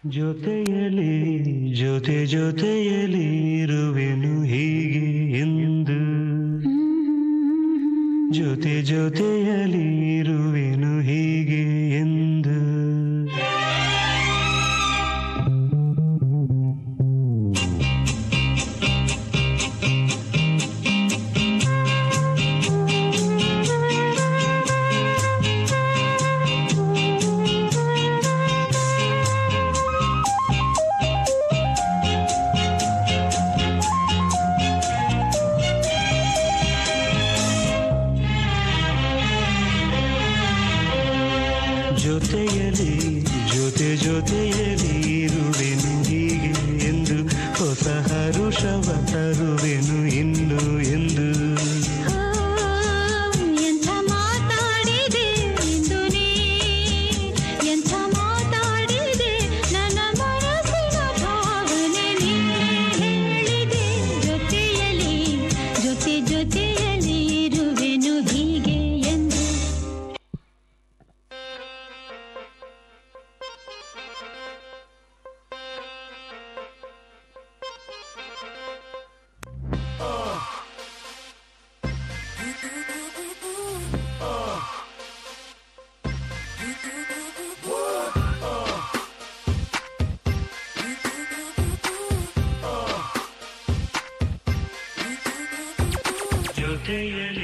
ಜೊತೆಯಲಿ ಜೊತೆಯಲಿ ಇರುವೆನು ಹೀಗೆ ಎಂದು ಜೊತೆಯಲಿ ಇರುವೆನು ಹೀಗೆ ಎಂದು ಜೊತೆಯಲಿ ಜೊತೆಯಲಿ ಇರುವೆನು ಹೀಗೆ ಎಂದು ಹೊಸ ಹರುಷವ ತರುವೆನು ಇನ್ನು ಎಂದು ಎಂಥ ಮಾತಾಡಿದೆ ಎಂದು ನೀ ಎಂಥ ಮಾತಾಡಿದೆ ನನ್ನ ಮನಸ್ಸಿನ ಭಾವನೆ ನೀ ಹೇಳಿದೆ ಜೊತೆಯಲಿ ಜೊತೆಯಲಿ ಇರುವೆನು ಹೀಗೆ ಎಂದು ಜೊತೆಯಲಿ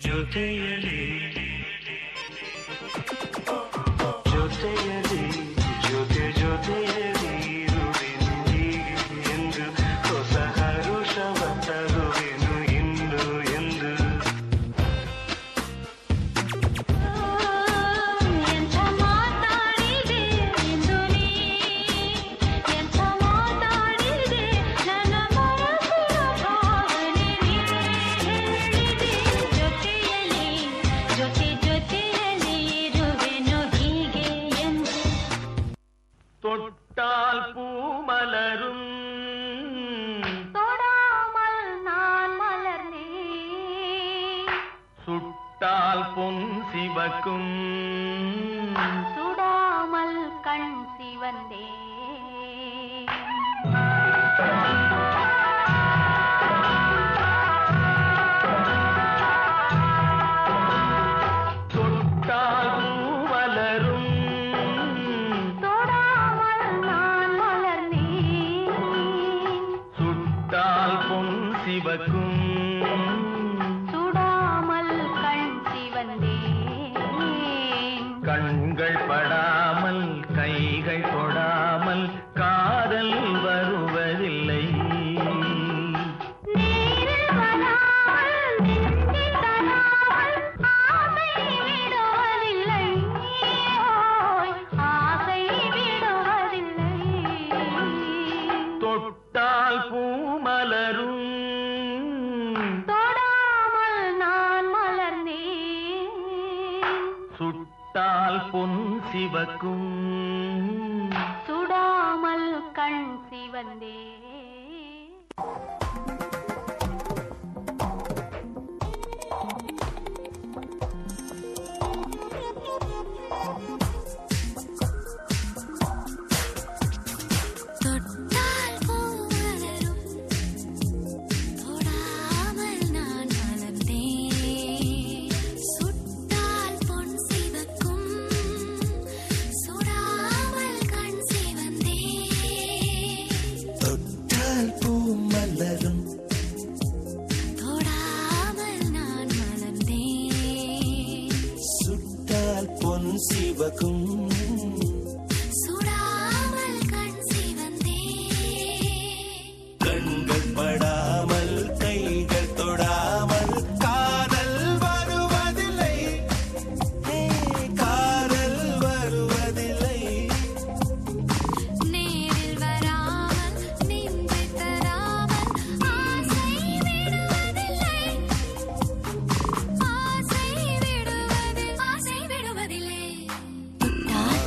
ಜೊತೆಯಲಿ ಜೊತೆಯಲಿ ಜೊತೆಯಲಿ ಇರುವೆನು ಹೀಗೆ ಎಂದು ಹೊಸ ಹರುಷವ ತರುವೆನು ಇನ್ನು ಎಂದು ಎಂಥ ಮಾತಾಡಿದೆ ಎಂದು ನೀ ಎಂಥ ಮಾತಾಡಿದೆ ನನ್ನ ಮನಸ್ಸಿನ ಭಾವನೆ ನೀ ಹೇಳಿದೆ ಜೊತೆಯಲಿ ಜೊತೆಯಲಿ ಇರುವೆನು ಹೀಗೆ ಎಂದು தொட்டால் பூ மலரும் தொடாமல் நான் மலர்ந்தேன் சுட்டால் பொன் சிவக்கும் சுடாமல் கண் சிவந்தேன் தொட்டால் பூ மலரும் தொடாமல் நான் மலர்ந்தேன் சுட்டால் பொன் சிவக்கும் சுடாமல் கண் சிவந்தேன் கண்கள் படாமல் கைகள் தொடாமல் காதல் வருவதில்லை நீரில் வராமல் நெஞ்சில் தராமல் ஆசை விடுவதில்லை ஓய் ஆசை விடுவதில்லை தொட்டால் பூ மலரும் தொடாமல் நான் மலர்ந்தேன் சுட்டால் பொன் சிவக்கும் சுடாமல் கண் சிவந்தேன் தொட்டால் பூ மலரும் தொடாமல் நான் மலர்ந்தேன் சுட்டால் பொன் சிவக்கும் சுடாமல் கண் சிவந்தேன் தொட்டால் பூ மலரும் தொடாமல் நான் மலர்ந்தேன் சுட்டால் பொன் சிவக்கும் சுடாமல் கண் சிவந்தேன் கண்கள் படாமல் கைகள் தொடாமல் காதல் வருவதில்லை காதல் வருவதில்லை நேரில் வராமல் நின்று தராமல் ஆசை விடுவதில்லை ஆசை விடுவதில்லை தொட்டால்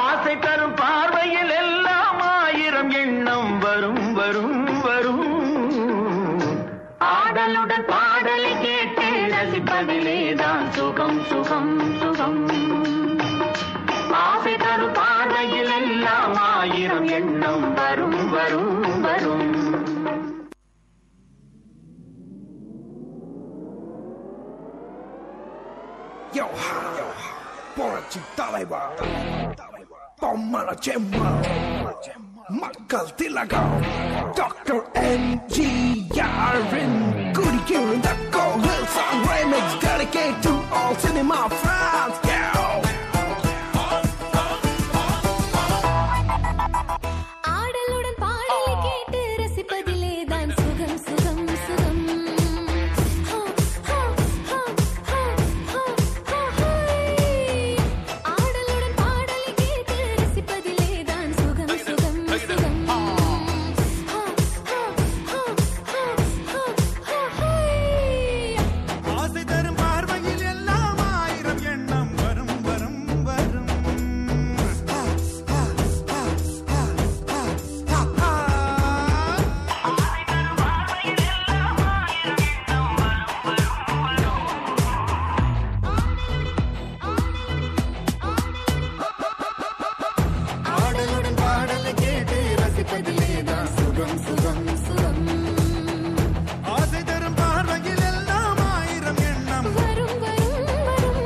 ஆசை தரும் பார்வையில் எல்லாம் ஆயிரம் எண்ணம் வரும் வரும் வரும். ஆடலுடன் பாடலை கேட்டு ரசிப்பதிலேதான் சுகம் சுகம் சுகம். ஆசை தரும் பார்வையில் எல்லாம் ஆயிரம் எண்ணம் வரும் வரும் வரும். Yo ha, Porci Talaiba, Tomala Gemma, Makal Tilagao, Dr. MGR in Goody Gear and the Go Hillsong Remix dedicated to all cinema fans. ஆடலுடன் பாடலை கேட்டு ரசிப்பதிலேதான் சுகம் சுகம் சுகம். ஆடலுடன் பாடலை கேட்டு ரசிப்பதிலேதான் சுகம் சுகம் சுகம். ஆசை தரும் பார்வையில் எல்லாம் ஆயிரம் எண்ணம் வரும் வரும் வரும். ஆடலுடன் பாடலை கேட்டு ரசிப்பதிலேதான் சுகம் சுகம் சுகம். ஆசை தரும் பார்வையில் எல்லாம் ஆயிரம் எண்ணம் வரும் வரும் வரும்.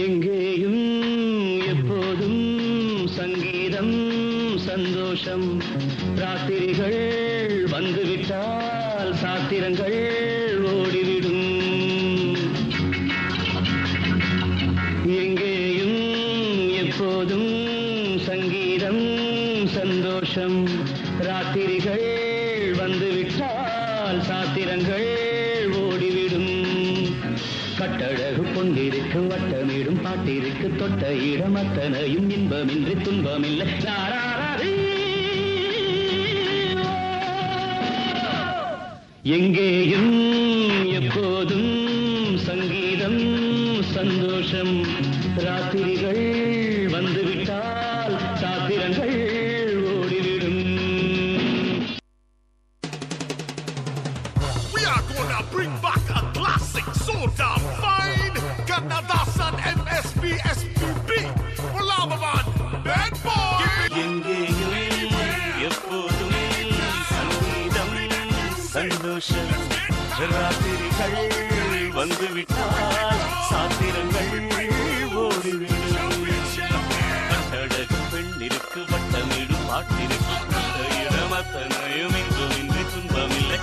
எங்கேயும் எப்போதும் சங்கீதம் சந்தோஷம். ராத்திரிகள் வந்துவிட்டால் சாத்திரங்கள் ஓடிவிடும். எங்கேயும் எப்போதும் சங்கீதம் சந்தோஷம். ராத்திரிகள் வந்துவிட்டால் சாத்திரங்கள் ஓடிவிடும். கட்டழகு பொன்னிருக்கு வட்டமிடும் பாட்டிற்கு தொட்ட இடம் அத்தனையும் இன்பமின்றி துன்பமில்லை. எங்கேயும் எப்போதும் சங்கீதம் சந்தோஷம். ராத்திரிகள் வந்துவிட்டால் சாத்திரங்கள் ஓடிவிடும். We are gonna bring back a classic soda fine. Kannadasan MSB SPB. Ulavavan Bad Boy. எங்கேயும் எப்போதும் சங்கீதம் சந்தோஷம். ராத்திரிகள் வந்துவிட்டால் சாத்திரங்கள் ஓடிவிடும். கட்டழகு பெண்ணிற்கு வட்டமிடும் பாட்டிற்கு தொட்ட இடம் அத்தனையும் இங்குமின்றி துன்பமில்லை.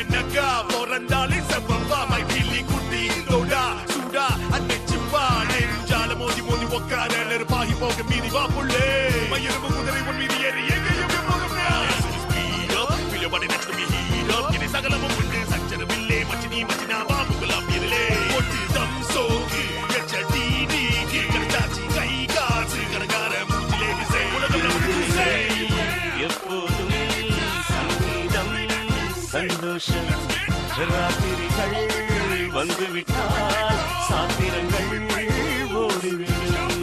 என்னக்கா பிறந்தாலே செவ்வா பில்லி குட்டி தோடா சூடா அன்னைச்சுவா நெஞ்சால மோதி மோதி உக்கார நெருப்பாகி போக மீறி வா புள்ளே மயிரும் குதிரை உன் மீறி ஏறி எங்கேயும் போகும். சகலமும் உண்டு சச்சரவில்லை மச்சினி மச்சினா பாபுகுலாம் இருளே ஒட்டு தம் சோகு எச்சடி நீக்கி கடைச்சாச்சி கை காசு கடைக்கார மூச்சிலே திசை உலகம் நமக்கு திசை. எப்போதும் சங்கீதம் சந்தோஷம். ராத்திரிகள் வந்துவிட்டால் சாத்திரங்கள் ஓடிவிடும்.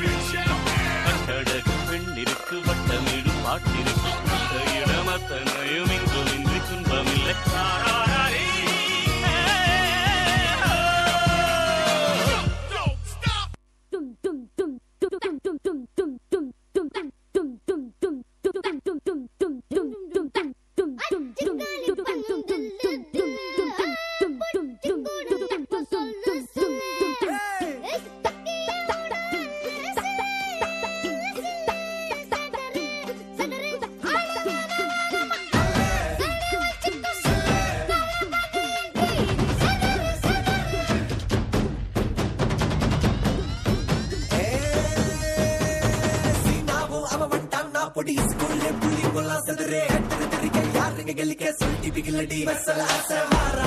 கட்டழகு பெண்ணிற்கு வட்டமிடும் பாட்டிற்கு தொட்ட இடம் அத்தனையும் இங்குமின்றி துன்பமில்லை. Dum dum dum dum dum dum dum dum dum dum dum dum dum dum dum. பொடி ஸ்கூல்ல புள்ளி கொல்லா சதுரே கட்டற தெரிக்க யாருங்க கலிக்க சொல்லி பிகிலடி வசல ஆசை மாறா